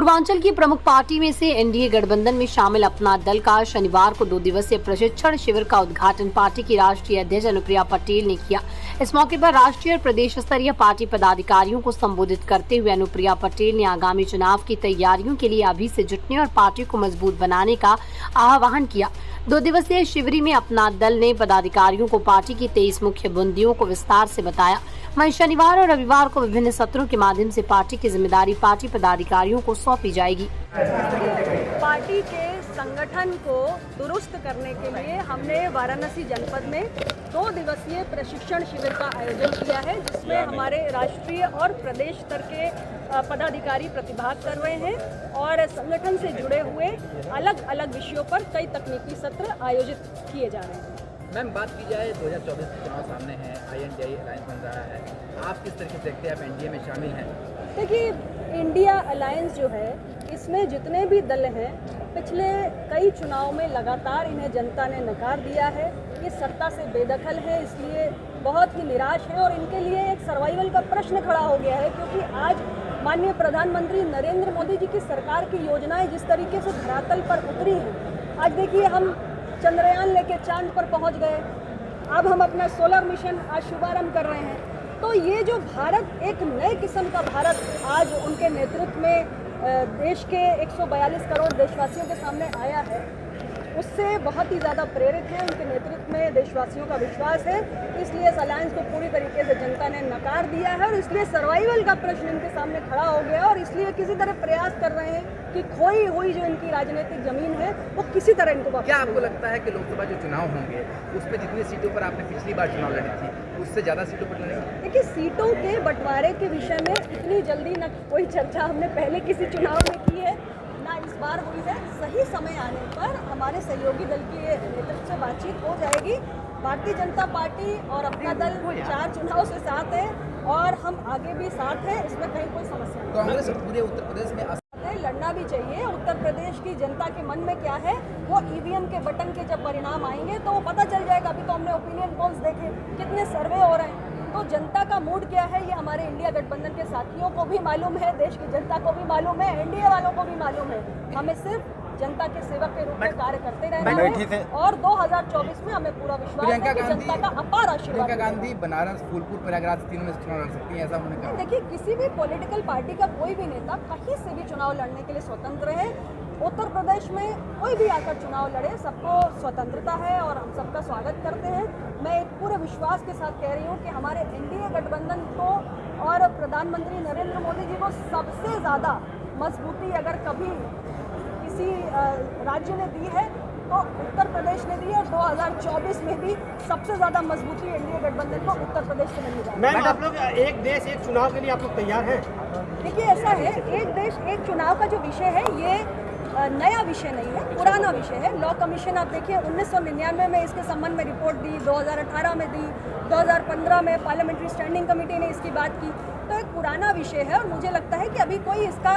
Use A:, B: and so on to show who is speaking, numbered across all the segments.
A: पूर्वांचल की प्रमुख पार्टी में से एनडीए गठबंधन में शामिल अपना दल का शनिवार को 2 दिवसीय प्रशिक्षण शिविर का उद्घाटन पार्टी की राष्ट्रीय अध्यक्ष अनुप्रिया पटेल ने किया। इस मौके पर राष्ट्रीय और प्रदेश स्तरीय पार्टी पदाधिकारियों को संबोधित करते हुए अनुप्रिया पटेल ने आगामी चुनाव की तैयारियों के लिए अभी से जुटने और पार्टी को मजबूत बनाने का आह्वान किया। 2 दिवसीय शिविर में अपना दल ने पदाधिकारियों को पार्टी की 23 मुख्य बुंदियों को विस्तार से बताया। वहीं शनिवार और रविवार को विभिन्न सत्रों के माध्यम से पार्टी की जिम्मेदारी पार्टी पदाधिकारियों को सौंपी जाएगी।
B: पार्टी के संगठन को दुरुस्त करने के लिए हमने वाराणसी जनपद में 2 दिवसीय प्रशिक्षण शिविर का आयोजन किया है, जिसमें हमारे राष्ट्रीय और प्रदेश स्तर के पदाधिकारी प्रतिभाग कर रहे हैं और संगठन से जुड़े हुए अलग अलग विषयों पर कई तकनीकी सत्र आयोजित किए जा रहे हैं।
C: मैम, बात की जाए 2024 के चुनाव सामने है, INDI अलायंस बन रहा है, आप किस तरीके से देखते हैं? आप एनडीए में शामिल हैं?
B: देखिए, इंडिया अलायंस जो है, इसमें जितने भी दल हैं, पिछले कई चुनाव में लगातार इन्हें जनता ने नकार दिया है। ये सत्ता से बेदखल है, इसलिए बहुत ही निराश है और इनके लिए एक सर्वाइवल का प्रश्न खड़ा हो गया है, क्योंकि आज माननीय प्रधानमंत्री नरेंद्र मोदी जी की सरकार की योजनाएं जिस तरीके से धरातल पर उतरी हैं, आज देखिए हम चंद्रयान लेके चांद पर पहुंच गए, अब हम अपना सोलर मिशन आज शुभारंभ कर रहे हैं। तो ये जो भारत, एक नए किस्म का भारत आज उनके नेतृत्व में देश के 142 करोड़ देशवासियों के सामने आया है, उससे बहुत ही ज़्यादा प्रेरित है। उनके नेतृत्व में देशवासियों का विश्वास है, इसलिए इस अलायंस को पूरी तरीके से जनता ने नकार दिया है और इसलिए सर्वाइवल का प्रश्न इनके सामने खड़ा हो गया और इसलिए किसी तरह प्रयास कर रहे हैं कि खोई हुई जो इनकी राजनीतिक जमीन है वो किसी तरह इनको वापस।
C: क्या आपको लगता है कि लोकसभा जो चुनाव होंगे उस पर जितनी सीटों पर आपने पिछली बार चुनाव लड़ी थी, उससे ज़्यादा सीटों पर लड़ेंगे?
B: देखिए, सीटों के बंटवारे के विषय में इतनी जल्दी न कोई चर्चा हमने पहले किसी चुनाव में की है, ना इस बार हुई है। सही समय आने पर हमारे सहयोगी दल की नेतृत्व से बातचीत हो जाएगी। भारतीय जनता पार्टी और अपना दल 4 चुनाव से साथ है और हम आगे भी साथ हैं, इसमें कहीं कोई समस्या नहीं।
C: कांग्रेस पूरे उत्तर प्रदेश में
B: लड़ना भी चाहिए। उत्तर प्रदेश की जनता के मन में क्या है, वो ईवीएम के बटन के जब परिणाम आएंगे तो वो पता चल जाएगा। अभी तो हमने ओपिनियन पोल्स देखे, कितने सर्वे हो रहे हैं, तो जनता का मूड क्या है ये हमारे इंडिया गठबंधन के साथियों को भी मालूम है, देश की जनता को भी मालूम है, एनडीए वालों को भी मालूम है। हमें सिर्फ जनता के सेवक के रूप में कार्य करते रहना है और 2024 में हमें पूरा विश्वास है कि जनता का अपार आशीर्वाद।
C: प्रियंका गांधी बनारस, फूलपुर, प्रयागराज तीनों में चुनाव लड़ सकती हैं, ऐसा उन्होंने कहा।
B: देखिए, किसी भी पॉलिटिकल पार्टी का कोई भी नेता कहीं से भी चुनाव लड़ने के लिए स्वतंत्र है। उत्तर प्रदेश में कोई भी आकर चुनाव लड़े, सबको स्वतंत्रता है और हम सबका स्वागत करते हैं। मैं एक पूरे विश्वास के साथ कह रही हूँ कि हमारे एनडीए गठबंधन को और प्रधानमंत्री नरेंद्र मोदी जी को सबसे ज़्यादा मजबूती अगर कभी किसी राज्य ने दी है तो उत्तर प्रदेश ने दी है और 2024 में भी सबसे ज़्यादा मजबूती एनडीए गठबंधन को उत्तर प्रदेश से मिली है।
D: मैम, आप लोग एक देश एक चुनाव के लिए आप लोग तैयार हैं?
B: देखिए, ऐसा है, एक देश एक चुनाव का जो विषय है ये नया विषय नहीं है, पुराना विषय है। लॉ कमीशन आप देखिए 1999 में इसके संबंध में रिपोर्ट दी, 2018 में दी, 2015 में पार्लियामेंट्री स्टैंडिंग कमेटी ने इसकी बात की। तो एक पुराना विषय है और मुझे लगता है कि अभी कोई इसका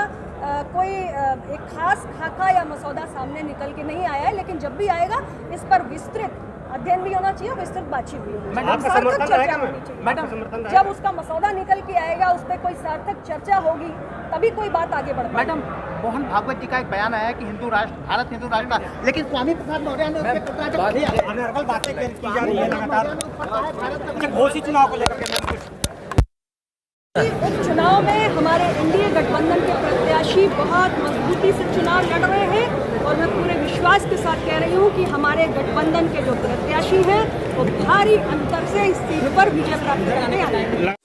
B: एक खास खाका या मसौदा सामने निकल के नहीं आया है, लेकिन जब भी आएगा इस पर विस्तृत अध्ययन भी होना चाहिए, विस्तृत बातचीत भी होनी चाहिए, सार्थक चर्चा होनी चाहिए। जब उसका मसौदा निकल के आएगा, उस पर कोई सार्थक चर्चा होगी, तभी कोई बात आगे बढ़ पाएगी।
E: मैडम, मोहन भागवत जी का एक बयान आया कि हिंदू राष्ट्र, भारत हिंदू राष्ट्र का, लेकिन स्वामी प्रसाद मौर्य ने उसके
D: अनर्गल बातें की जा रही है लगातार घोषित चुनाव को लेकर।
B: उपचुनाव में हमारे एनडीए गठबंधन के प्रत्याशी बहुत मजबूती से चुनाव लड़ रहे हैं और मैं पूरे विश्वास के साथ कह रही हूँ कि हमारे गठबंधन के जो प्रत्याशी हैं वो भारी अंतर से इस सीट पर विजय प्राप्त करने आ रहे हैं।